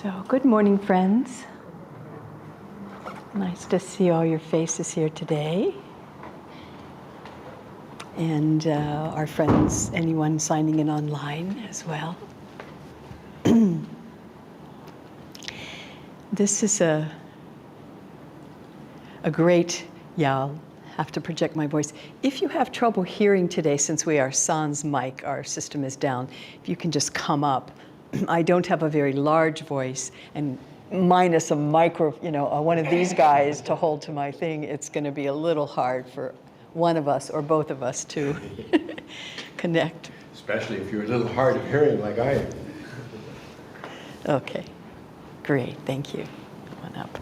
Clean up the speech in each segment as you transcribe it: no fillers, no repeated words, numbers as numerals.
So, good morning, friends. Nice to see all your faces here today. And our friends, anyone signing in online as well. This is a great, I'll have to project my voice. If you have trouble hearing today, since we are sans mic, our system is down, if you can just come up. I don't have a very large voice, and minus a micro, one of these guys to hold to my thing, it's going to be a little hard for one of us or both of us to connect. Especially if you're a little hard of hearing like I am. Okay, great, thank you. Come on up.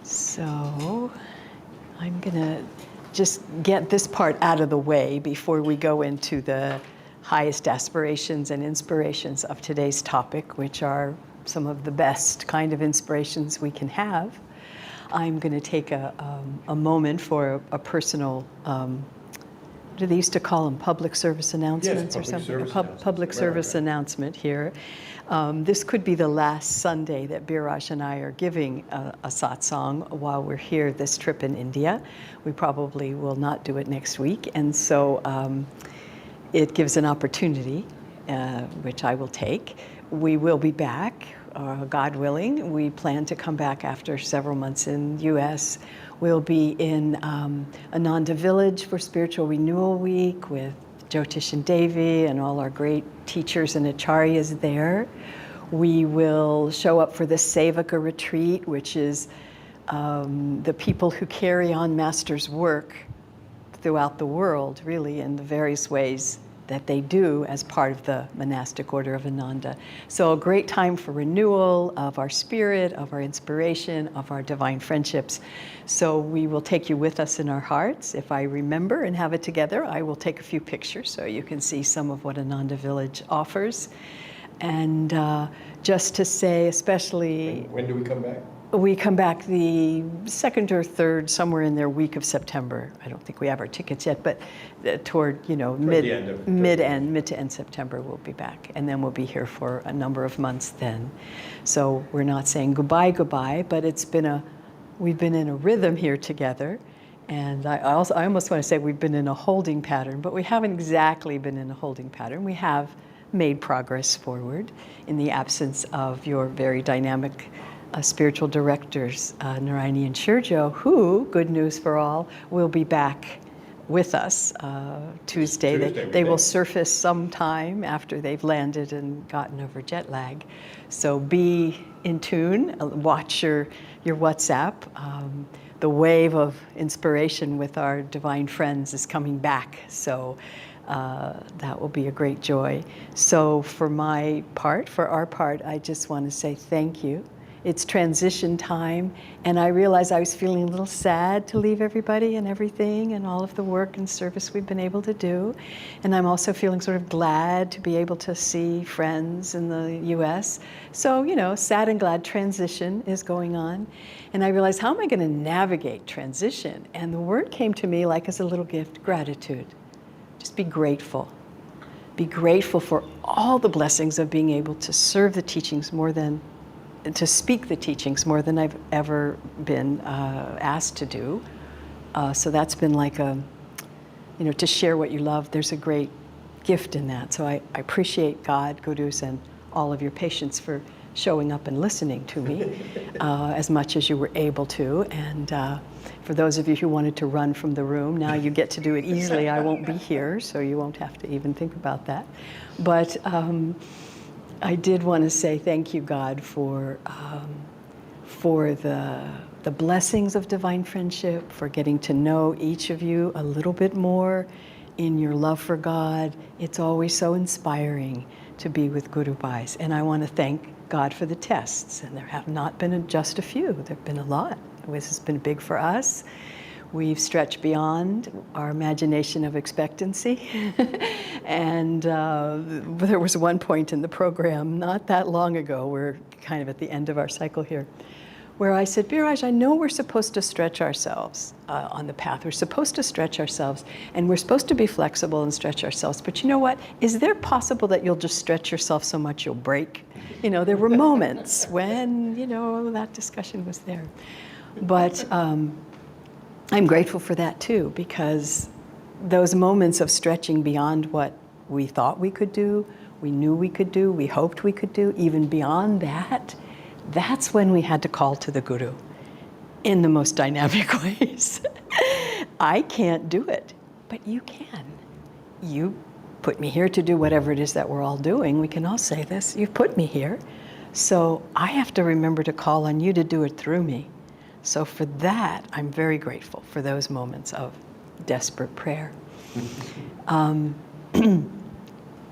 So, I'm going to just get this part out of the way before we go into the highest aspirations and inspirations of today's topic, which are some of the best kind of inspirations we can have. I'm going to take a moment for a personal, what do they used to call them, public service announcements or something? A public service announcement here. This could be the last Sunday that Biraj and I are giving a satsang while we're here this trip in India. We probably will not do it next week, and so it gives an opportunity, which I will take. We will be back, God willing. We plan to come back after several months in the U.S. We'll be in Ananda Village for Spiritual Renewal Week with Jyotish and Devi and all our great teachers and acharyas there. We will show up for the Sevaka retreat, which is the people who carry on Master's work throughout the world, really, in the various ways that they do as part of the monastic order of Ananda. So a great time for renewal of our spirit, of our inspiration, of our divine friendships. So we will take you with us in our hearts. If I remember and have it together, I will take a few pictures so you can see some of what Ananda Village offers. And just to say, especially... When do we come back? We come back the second or third, somewhere in their week of September. I don't think we have our tickets yet, but toward mid to end September we'll be back, and then we'll be here for a number of months then. So we're not saying goodbye, but we've been in a rhythm here together, and I almost want to say we've been in a holding pattern, but we haven't exactly been in a holding pattern. We have made progress forward in the absence of your very dynamic spiritual directors, Narayani and Shurjo, who, good news for all, will be back with us Tuesday. They will surface sometime after they've landed and gotten over jet lag. So be in tune, watch your WhatsApp. The wave of inspiration with our divine friends is coming back. So that will be a great joy. So for our part, I just want to say thank you. It's transition time, and I realized I was feeling a little sad to leave everybody and everything and all of the work and service we've been able to do. And I'm also feeling sort of glad to be able to see friends in the US. So, sad and glad transition is going on. And I realized, how am I going to navigate transition? And the word came to me like as a little gift, gratitude. Just be grateful. Be grateful for all the blessings of being able to serve the teachings to speak the teachings more than I've ever been asked to do. So that's been like to share what you love. There's a great gift in that. So I appreciate God, Gurus, and all of your patience for showing up and listening to me as much as you were able to. And for those of you who wanted to run from the room, now you get to do it easily. I won't be here, so you won't have to even think about that. But I did want to say thank you, God, for the blessings of divine friendship, for getting to know each of you a little bit more in your love for God. It's always so inspiring to be with Guru Bhais. And I want to thank God for the tests. And there have not been just a few. There have been a lot. This has been big for us. We've stretched beyond our imagination of expectancy. And there was one point in the program not that long ago, we're kind of at the end of our cycle here, where I said, Biraj, I know we're supposed to stretch ourselves on the path. We're supposed to stretch ourselves, and we're supposed to be flexible and stretch ourselves. But you know what? Is there possible that you'll just stretch yourself so much you'll break? You know, there were moments when, you know, that discussion was there. But I'm grateful for that too, because those moments of stretching beyond what we thought we could do, we knew we could do, we hoped we could do, even beyond that, that's when we had to call to the Guru in the most dynamic ways. I can't do it, but you can. You put me here to do whatever it is that we're all doing. We can all say this. You've put me here. So I have to remember to call on you to do it through me. So for that, I'm very grateful for those moments of desperate prayer.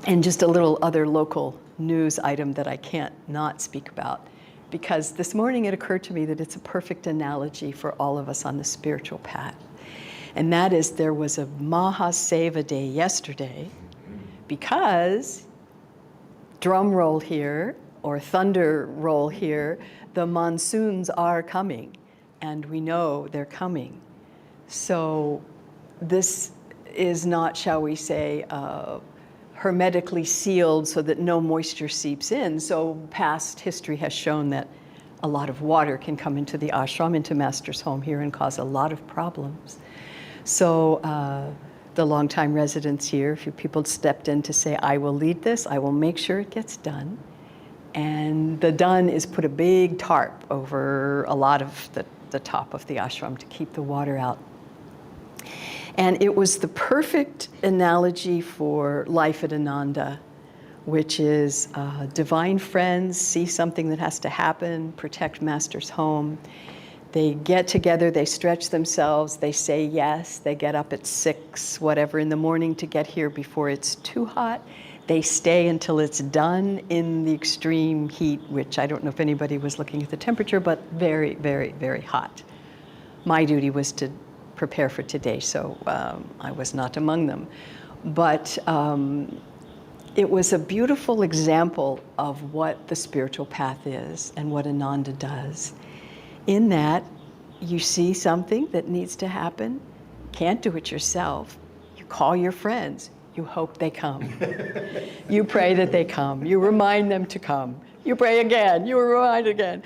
And just a little other local news item that I can't not speak about, because this morning it occurred to me that it's a perfect analogy for all of us on the spiritual path. And that is, there was a Mahaseva Day yesterday, because, drum roll here, or thunder roll here, the monsoons are coming, and we know they're coming. So this is not, shall we say, hermetically sealed so that no moisture seeps in. So past history has shown that a lot of water can come into the ashram, into Master's home here, and cause a lot of problems. So the longtime residents here, a few people stepped in to say, I will lead this, I will make sure it gets done. And the done is put a big tarp over a lot of the top of the ashram to keep the water out. And it was the perfect analogy for life at Ananda, which is divine friends see something that has to happen, protect Master's home. They get together, they stretch themselves, they say yes, they get up at 6, whatever, in the morning to get here before it's too hot. They stay until it's done in the extreme heat, which I don't know if anybody was looking at the temperature, but very, very, very hot. My duty was to prepare for today, so I was not among them. But it was a beautiful example of what the spiritual path is and what Ananda does. In that, you see something that needs to happen, can't do it yourself, you call your friends, you hope they come. You pray that they come, you remind them to come, you pray again, you remind again.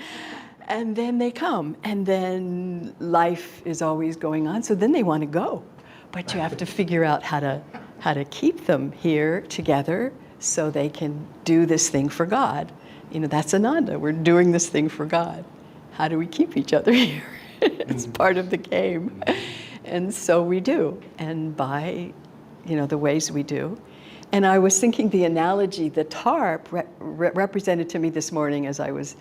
And then they come, and then life is always going on, so then they want to go. But you have to figure out how to keep them here together so they can do this thing for God. You know, that's Ananda, we're doing this thing for God. How do we keep each other here? It's part of the game. And so we do, and by, you know, the ways we do. And I was thinking the analogy, the tarp represented to me this morning as I was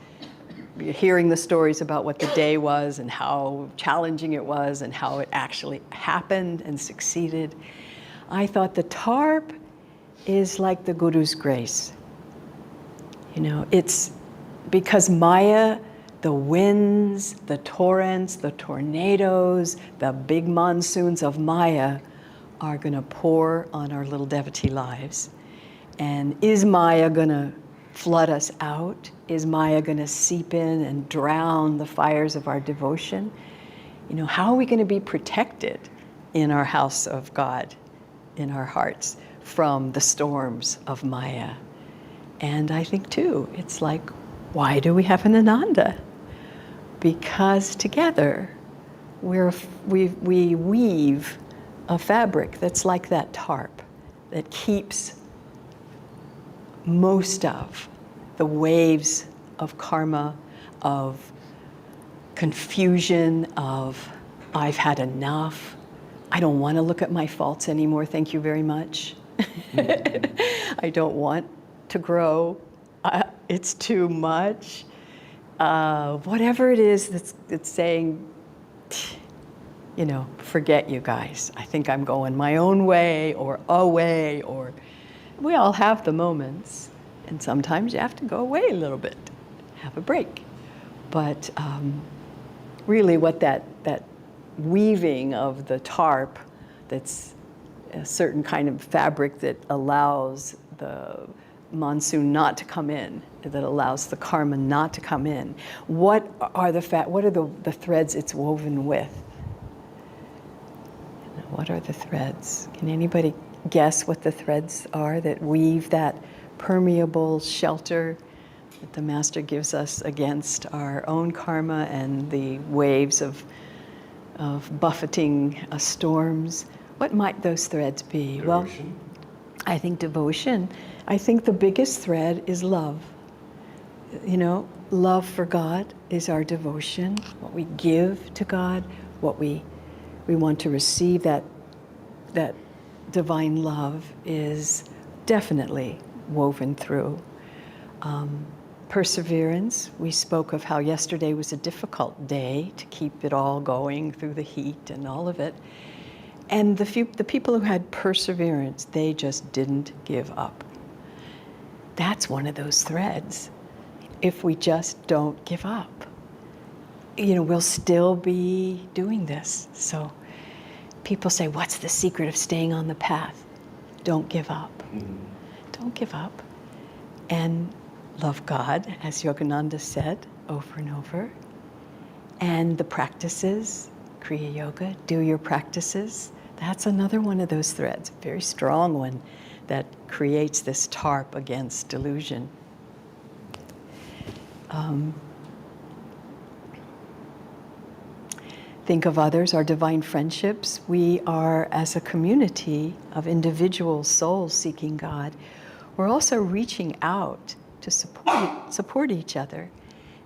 hearing the stories about what the day was and how challenging it was and how it actually happened and succeeded. I thought the tarp is like the Guru's grace. You know, it's because Maya, the winds, the torrents, the tornadoes, the big monsoons of Maya are going to pour on our little devotee lives. And is Maya going to flood us out? Is Maya going to seep in and drown the fires of our devotion? You know, how are we going to be protected in our house of God, in our hearts, from the storms of Maya? And I think too, it's like, why do we have an Ananda? Because together we weave a fabric that's like that tarp that keeps most of the waves of karma, of confusion, of I've had enough, I don't want to look at my faults anymore, thank you very much. I don't want to grow, it's too much. Whatever it is that's saying, you know, forget you guys. I think I'm going my own way or away, or we all have the moments. And sometimes you have to go away a little bit, have a break. But really what that weaving of the tarp, that's a certain kind of fabric that allows the monsoon not to come in, that allows the karma not to come in. What are the threads it's woven with? What are the threads? Can anybody guess what the threads are that weave that permeable shelter that the Master gives us against our own karma and the waves of buffeting storms? What might those threads be? Devotion. Well, I think devotion. I think the biggest thread is love. You know, love for God is our devotion. What we give to God, what we want to receive, that divine love is definitely woven through. Perseverance. We spoke of how yesterday was a difficult day to keep it all going through the heat and all of it. And the people who had perseverance, they just didn't give up. That's one of those threads. If we just don't give up, you know, we'll still be doing this. So people say, what's the secret of staying on the path? Don't give up. Mm-hmm. Don't give up. And love God, as Yogananda said over and over. And the practices, Kriya Yoga, do your practices. That's another one of those threads, a very strong one that creates this tarp against delusion. Think of others, our divine friendships. We are, as a community of individual souls seeking God, we're also reaching out to support each other.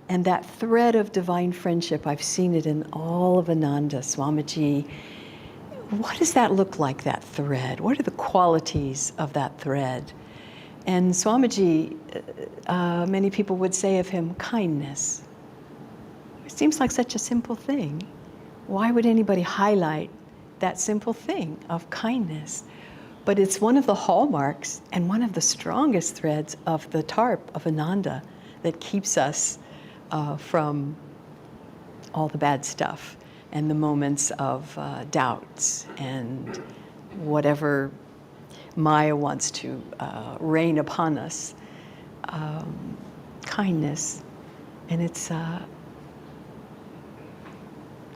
And that thread of divine friendship, I've seen it in all of Ananda, Swamiji. What does that look like, that thread? What are the qualities of that thread? And Swamiji, many people would say of him, kindness. It seems like such a simple thing. Why would anybody highlight that simple thing of kindness? But it's one of the hallmarks and one of the strongest threads of the tarp of Ananda that keeps us from all the bad stuff and the moments of doubts and whatever Maya wants to rain upon us. Kindness. And it's,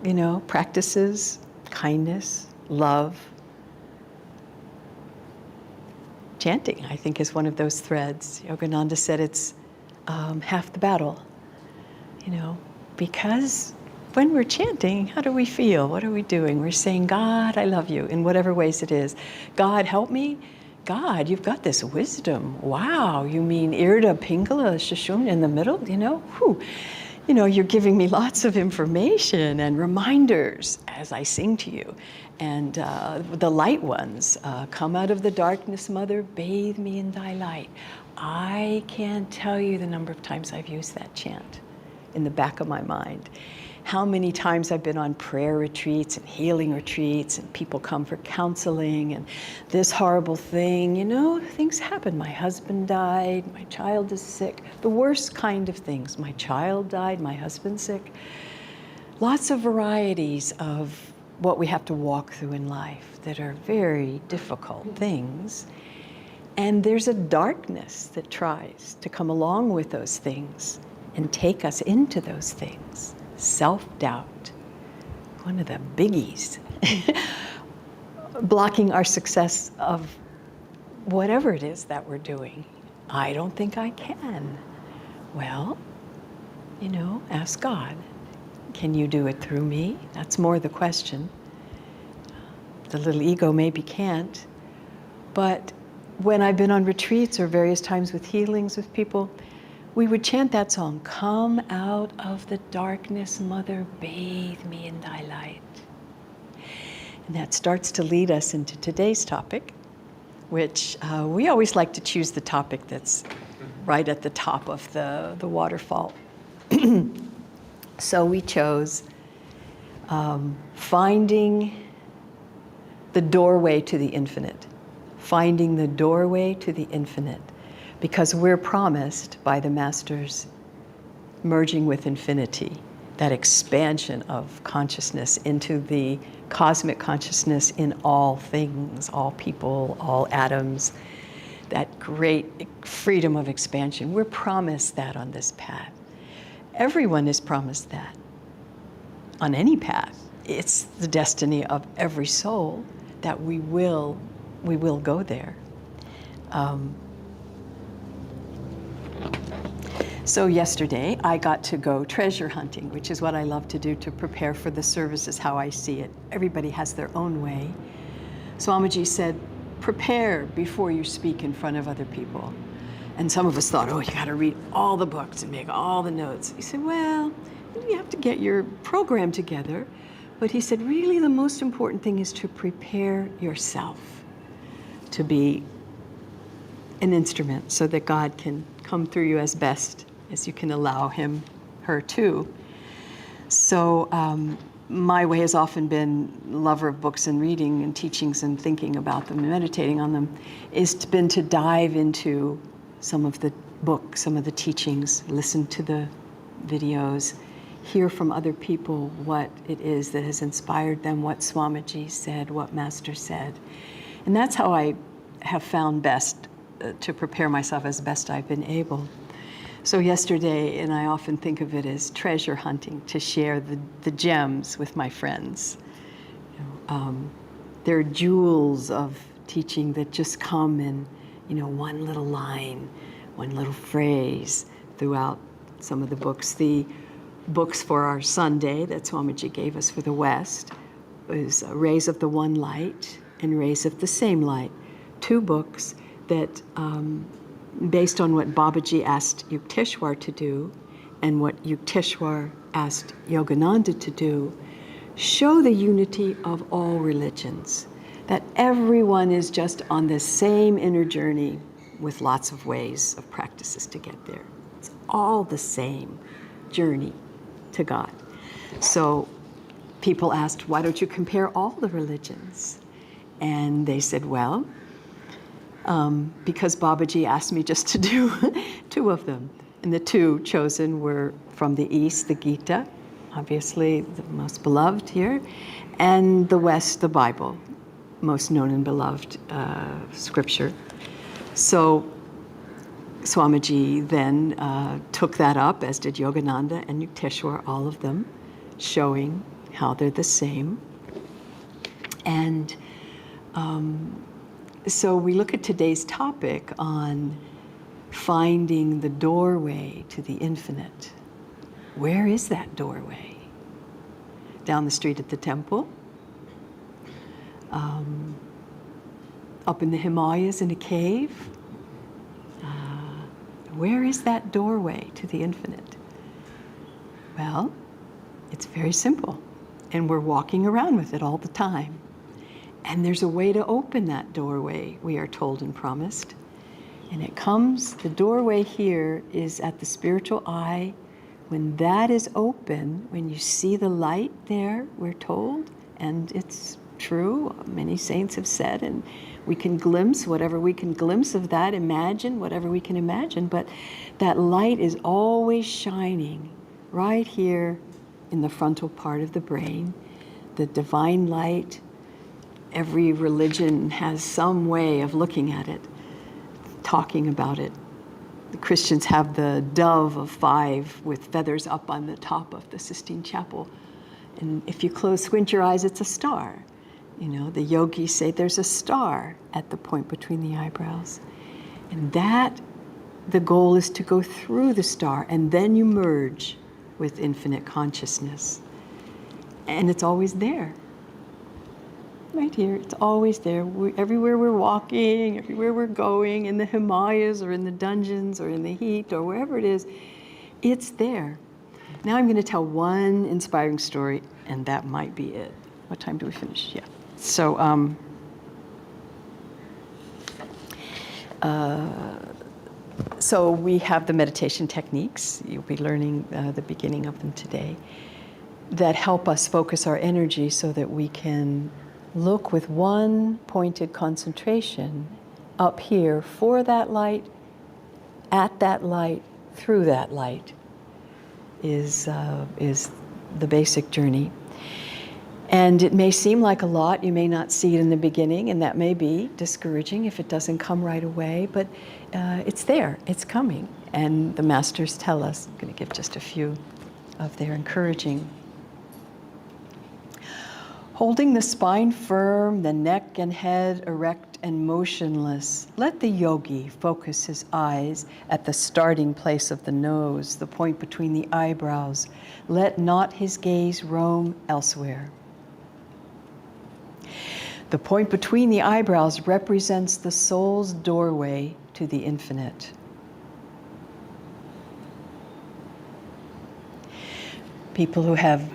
you know, practices, kindness, love. Chanting, I think, is one of those threads. Yogananda said it's half the battle, you know, because when we're chanting, how do we feel? What are we doing? We're saying, God, I love you, in whatever ways it is. God, help me. God, you've got this wisdom. Wow, you mean Irda, Pingala, Shishun in the middle, you know? Whew. You know, you're giving me lots of information and reminders as I sing to you. And the light ones, come out of the darkness, Mother, bathe me in thy light. I can't tell you the number of times I've used that chant in the back of my mind. How many times I've been on prayer retreats and healing retreats and people come for counseling and this horrible thing, you know, things happen. My husband died, my child is sick, the worst kind of things. My child died, my husband's sick. Lots of varieties of what we have to walk through in life that are very difficult things. And there's a darkness that tries to come along with those things and take us into those things. Self-doubt, one of the biggies, blocking our success of whatever it is that we're doing. I don't think I can. Well, you know, ask God. Can you do it through me? That's more the question. The little ego maybe can't. But when I've been on retreats or various times with healings with people, we would chant that song, come out of the darkness, Mother, bathe me in thy light. And that starts to lead us into today's topic, which we always like to choose the topic that's right at the top of the waterfall. So we chose finding the doorway to the infinite. Finding the doorway to the infinite. Because we're promised by the Masters merging with infinity, that expansion of consciousness into the cosmic consciousness in all things, all people, all atoms, that great freedom of expansion. We're promised that on this path. Everyone is promised that on any path. It's the destiny of every soul that we will go there. So yesterday I got to go treasure hunting, which is what I love to do to prepare for the services, how I see it. Everybody has their own way. Swamiji said, prepare before you speak in front of other people. And some of us thought, oh, you got to read all the books and make all the notes. He said, well, you have to get your program together. But he said, really the most important thing is to prepare yourself to be an instrument so that God can come through you as best as you can allow him, her to. So my way has often been lover of books and reading and teachings and thinking about them and meditating on them, been to dive into some of the books, some of the teachings, listen to the videos, hear from other people what it is that has inspired them, what Swamiji said, what Master said. And that's how I have found best to prepare myself as best I've been able. So yesterday, and I often think of it as treasure hunting, to share the gems with my friends. There are jewels of teaching that just come in, one little line, one little phrase throughout some of the books. The books for our Sunday that Swamiji gave us for the West is Rays of the One Light and Rays of the Same Light, 2 books that, based on what Babaji asked Yukteswar to do and what Yukteswar asked Yogananda to do, show the unity of all religions, that everyone is just on the same inner journey with lots of ways of practices to get there. It's all the same journey to God. So people asked, why don't you compare all the religions? And they said, well, because Babaji asked me just to do 2 of them. And the 2 chosen were from the East, the Gita, obviously the most beloved here, and the West, the Bible, most known and beloved scripture. So Swamiji then took that up, as did Yogananda and Yukteswar, all of them, showing how they're the same. And so we look at today's topic on finding the doorway to the infinite. Where is that doorway? Down the street at the temple? Up in the Himalayas in a cave? Where is that doorway to the infinite? Well, it's very simple, and we're walking around with it all the time. And there's a way to open that doorway, we are told and promised. And it comes, the doorway here is at the spiritual eye. When that is open, when you see the light there, we're told, and it's true, many saints have said, and we can glimpse whatever we can glimpse of that, imagine whatever we can imagine, but that light is always shining right here in the frontal part of the brain, the divine light. Every religion has some way of looking at it, talking about it. The Christians have the dove of 5 with feathers up on the top of the Sistine Chapel. And if you squint your eyes, it's a star. The yogis say there's a star at the point between the eyebrows. And the goal is to go through the star, and then you merge with infinite consciousness. And it's always there. Right here, it's always there. Everywhere we're walking, everywhere we're going, in the Himalayas or in the dungeons or in the heat or wherever it is, it's there. Now I'm going to tell one inspiring story, and that might be it. What time do we finish? Yeah. So we have the meditation techniques. You'll be learning the beginning of them today that help us focus our energy so that we can look with one pointed concentration up here for that light, at that light, through that light is the basic journey. And it may seem like a lot, you may not see it in the beginning, and that may be discouraging if it doesn't come right away, but it's there, it's coming. And the masters tell us, I'm going to give just a few of their encouraging. Holding the spine firm, the neck and head erect and motionless, let the yogi focus his eyes at the starting place of the nose, the point between the eyebrows. Let not his gaze roam elsewhere. The point between the eyebrows represents the soul's doorway to the infinite. People who have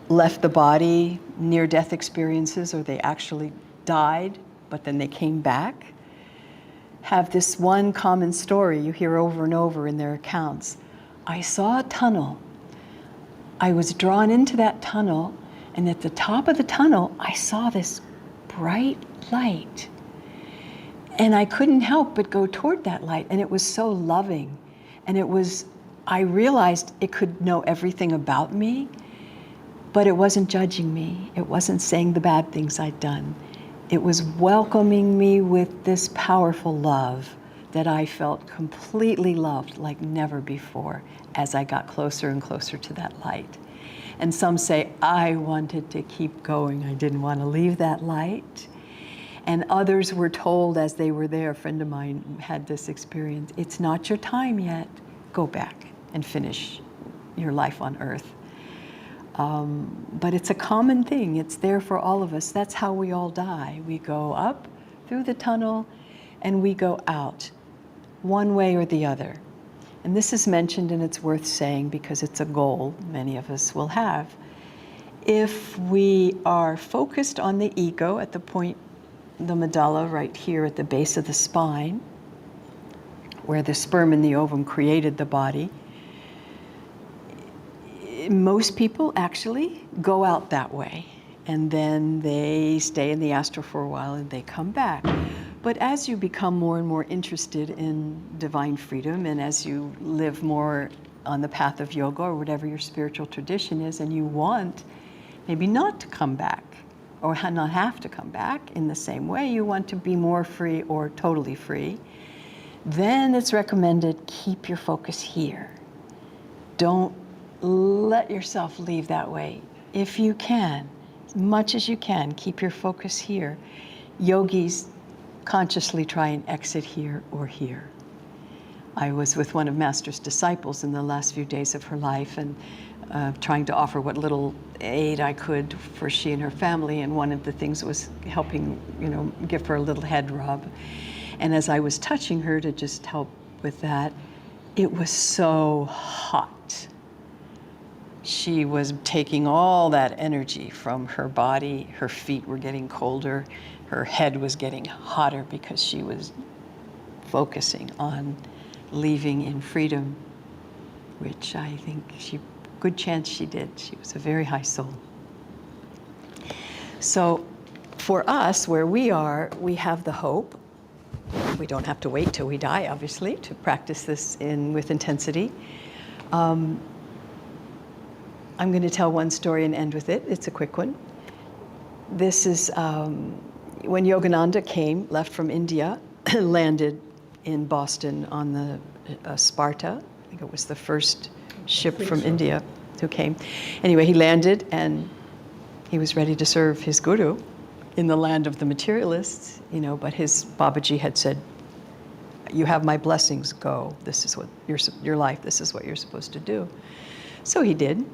left the body, near-death experiences, or they actually died, but then they came back, have this one common story you hear over and over in their accounts. I saw a tunnel. I was drawn into that tunnel, and at the top of the tunnel, I saw this bright light. And I couldn't help but go toward that light, and it was so loving. And I realized it could know everything about me, but it wasn't judging me. It wasn't saying the bad things I'd done. It was welcoming me with this powerful love that I felt completely loved like never before as I got closer and closer to that light. And some say, I wanted to keep going. I didn't want to leave that light. And others were told as they were there, a friend of mine had this experience, it's not your time yet. Go back and finish your life on earth. But it's a common thing. It's there for all of us. That's how we all die. We go up through the tunnel and we go out, one way or the other. And this is mentioned, and it's worth saying because it's a goal many of us will have. If we are focused on the ego at the point, the medulla right here at the base of the spine, where the sperm and the ovum created the body, most people actually go out that way, and then they stay in the astral for a while and they come back. But as you become more and more interested in divine freedom, and as you live more on the path of yoga or whatever your spiritual tradition is, and you want maybe not to come back or not have to come back in the same way, you want to be more free or totally free, then it's recommended keep your focus here. Don't let yourself leave that way. If you can, as much as you can, keep your focus here. Yogis consciously try and exit here or here. I was with one of Master's disciples in the last few days of her life and trying to offer what little aid I could for she and her family, and one of the things was helping, give her a little head rub. And as I was touching her to just help with that, it was so hot. She was taking all that energy from her body. Her feet were getting colder. Her head was getting hotter because she was focusing on leaving in freedom, which I think good chance she did. She was a very high soul. So for us, where we are, we have the hope. We don't have to wait till we die, obviously, to practice this with intensity. I'm going to tell one story and end with it. It's a quick one. This is when Yogananda left from India, landed in Boston on the Sparta. I think it was the first ship from India who came. Anyway, he landed and he was ready to serve his guru in the land of the materialists, but his Babaji had said, you have my blessings, go. This is what your life, this is what you're supposed to do. So he did.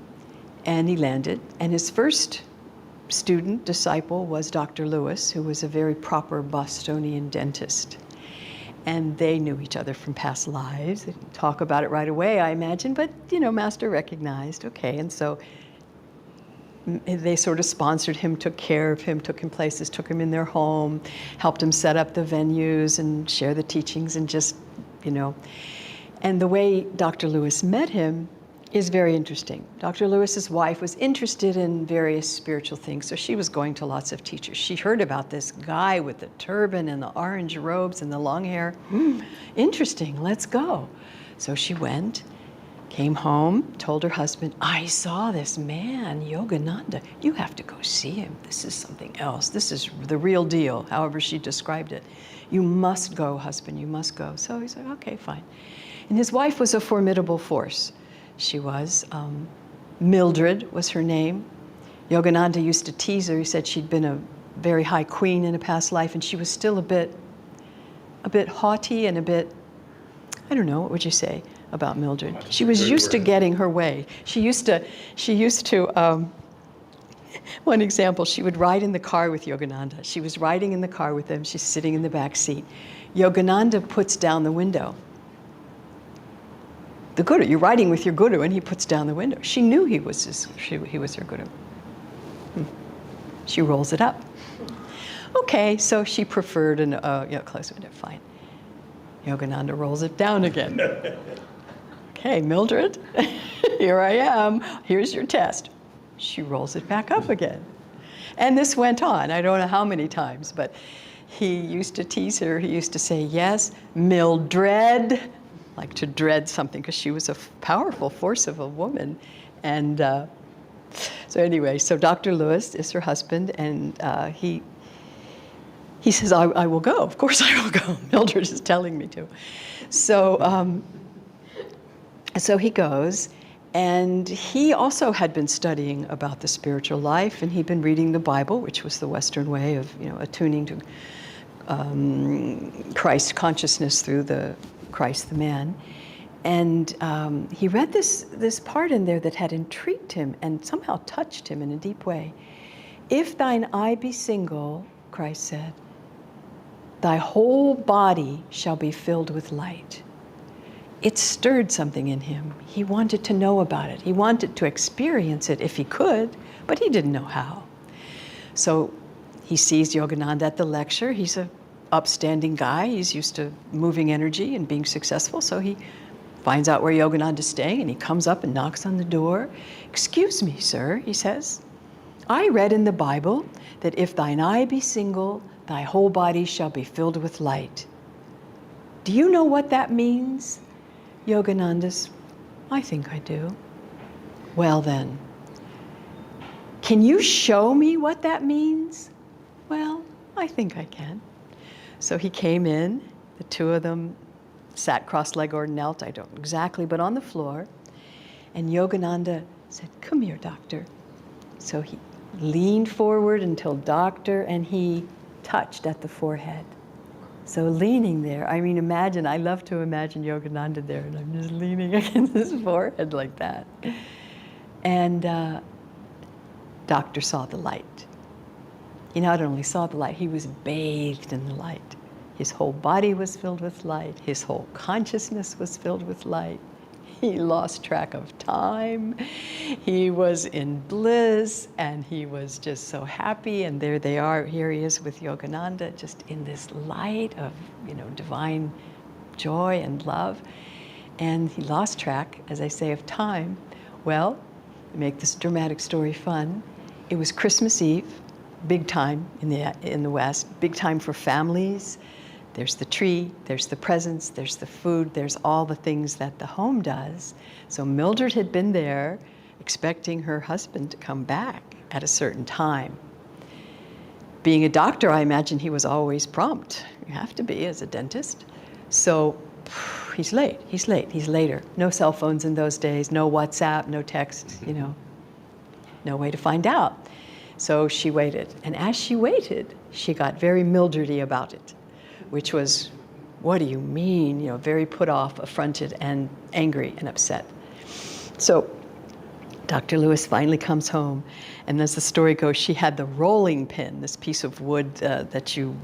And he landed, and his first disciple was Dr. Lewis, who was a very proper Bostonian dentist. And they knew each other from past lives. They didn't talk about it right away, I imagine, but, Master recognized, okay. And so they sort of sponsored him, took care of him, took him places, took him in their home, helped him set up the venues and share the teachings and just, And the way Dr. Lewis met him is very interesting. Dr. Lewis's wife was interested in various spiritual things, so she was going to lots of teachers. She heard about this guy with the turban and the orange robes and the long hair. Interesting, let's go. So she went, Came home, told her husband, I saw this man, Yogananda. You have to go see him. This is something else. This is the real deal, however she described it. You must go, husband, you must go. So he's like, okay, fine. And his wife was a formidable force. She was. Mildred was her name. Yogananda used to tease her. He said she'd been a very high queen in a past life, and she was still a bit haughty and a bit, I don't know, what would you say about Mildred? She was used to getting her way. She used to, one example, she would ride in the car with Yogananda. She was riding in the car with him. She's sitting in the back seat. Yogananda puts down the window. The guru, you're riding with your guru, and he puts down the window. She knew he was her guru. She rolls it up. Okay, so she preferred close window, fine. Yogananda rolls it down again. Okay, Mildred, here I am. Here's your test. She rolls it back up again. And this went on. I don't know how many times, but he used to tease her. He used to say, yes, Mildred, like to dread something, because she was a powerful force of a woman. And so anyway, so Dr. Lewis is her husband, and he says, I will go. Of course I will go. Mildred is telling me to. So, so he goes, and he also had been studying about the spiritual life, and he'd been reading the Bible, which was the Western way of, attuning to Christ consciousness through the Christ the man. And he read this part in there that had intrigued him and somehow touched him in a deep way. If thine eye be single, Christ said, thy whole body shall be filled with light. It stirred something in him. He wanted to know about it. He wanted to experience it if he could, but he didn't know how. So he sees Yogananda at the lecture. He's an upstanding guy. He's used to moving energy and being successful. So he finds out where Yogananda is staying, and he comes up and knocks on the door. Excuse me, sir, he says. I read in the Bible that if thine eye be single, thy whole body shall be filled with light. Do you know what that means? Yogananda's, I think I do. Well then, can you show me what that means? Well, I think I can. So he came in, the two of them sat cross-legged or knelt, I don't know exactly, but on the floor. And Yogananda said, come here, doctor. So he leaned forward until doctor, and he touched at the forehead. So leaning there, I mean, imagine, I love to imagine Yogananda there, and I'm just leaning against his forehead like that. And doctor saw the light. He not only saw the light, he was bathed in the light. His whole body was filled with light. His whole consciousness was filled with light. He lost track of time. He was in bliss, and he was just so happy. And there they are. Here he is with Yogananda, just in this light of, divine joy and love. And he lost track, as I say, of time. Well, to make this dramatic story fun, it was Christmas Eve, big time in the West, big time for families. There's the tree, there's the presents, there's the food, there's all the things that the home does. So Mildred had been there expecting her husband to come back at a certain time. Being a doctor, I imagine he was always prompt. You have to be as a dentist. So he's late, he's later. No cell phones in those days, no WhatsApp, no text, no way to find out. So she waited, and as she waited, she got very Mildredy about it, which was, what do you mean? Very put off, affronted, and angry and upset. So Dr. Lewis finally comes home, and as the story goes, she had the rolling pin, this piece of wood that you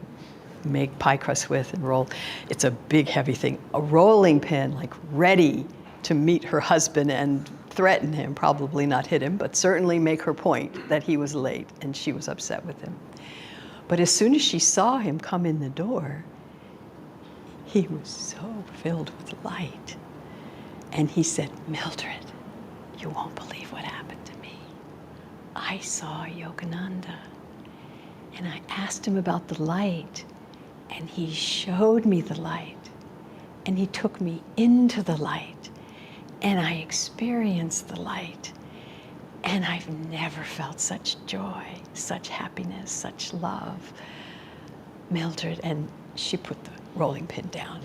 make pie crust with and roll. It's a big, heavy thing. A rolling pin, like ready to meet her husband and threaten him, probably not hit him, but certainly make her point that he was late, and she was upset with him. But as soon as she saw him come in the door, he was so filled with light. And he said, Mildred, you won't believe what happened to me. I saw Yogananda, and I asked him about the light, and he showed me the light, and he took me into the light, and I experienced the light. And I've never felt such joy, such happiness, such love. Mildred, and she put the rolling pin down.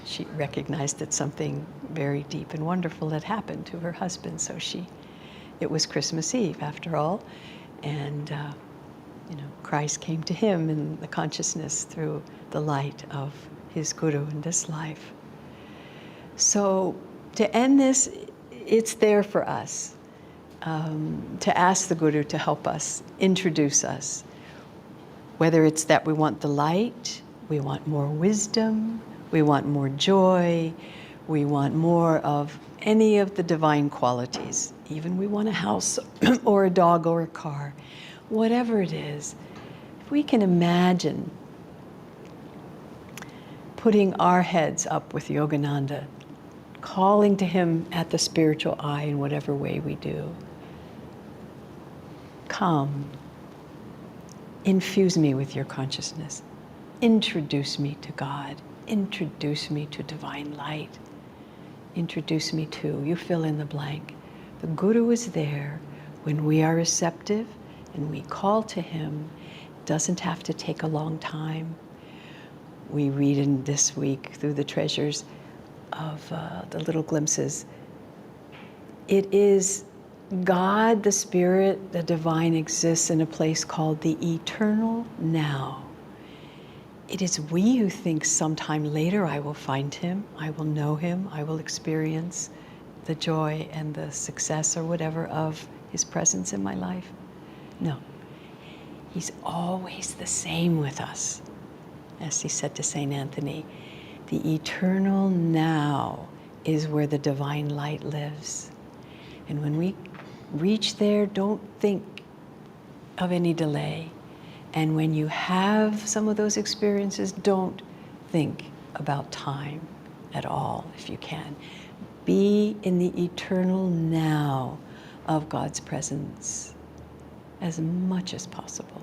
She recognized that something very deep and wonderful had happened to her husband. So it was Christmas Eve after all. And, Christ came to him in the consciousness through the light of his guru in this life. So to end this, it's there for us. To ask the Guru to help us, introduce us. Whether it's that we want the light, we want more wisdom, we want more joy, we want more of any of the divine qualities. Even we want a house or a dog or a car. Whatever it is, if we can imagine putting our heads up with Yogananda, calling to him at the spiritual eye in whatever way we do. Come, infuse me with your consciousness. Introduce me to God. Introduce me to divine light. Introduce me to, you fill in the blank. The Guru is there when we are receptive and we call to him. It doesn't have to take a long time. We read in this week through the treasures of the little glimpses. It is God, the Spirit, the divine exists in a place called the eternal now. It is we who think sometime later I will find him, I will know him, I will experience the joy and the success or whatever of his presence in my life. No, he's always the same with us. As he said to St. Anthony, the eternal now is where the divine light lives. And when we reach there, don't think of any delay. And when you have some of those experiences, don't think about time at all, if you can. Be in the eternal now of God's presence as much as possible.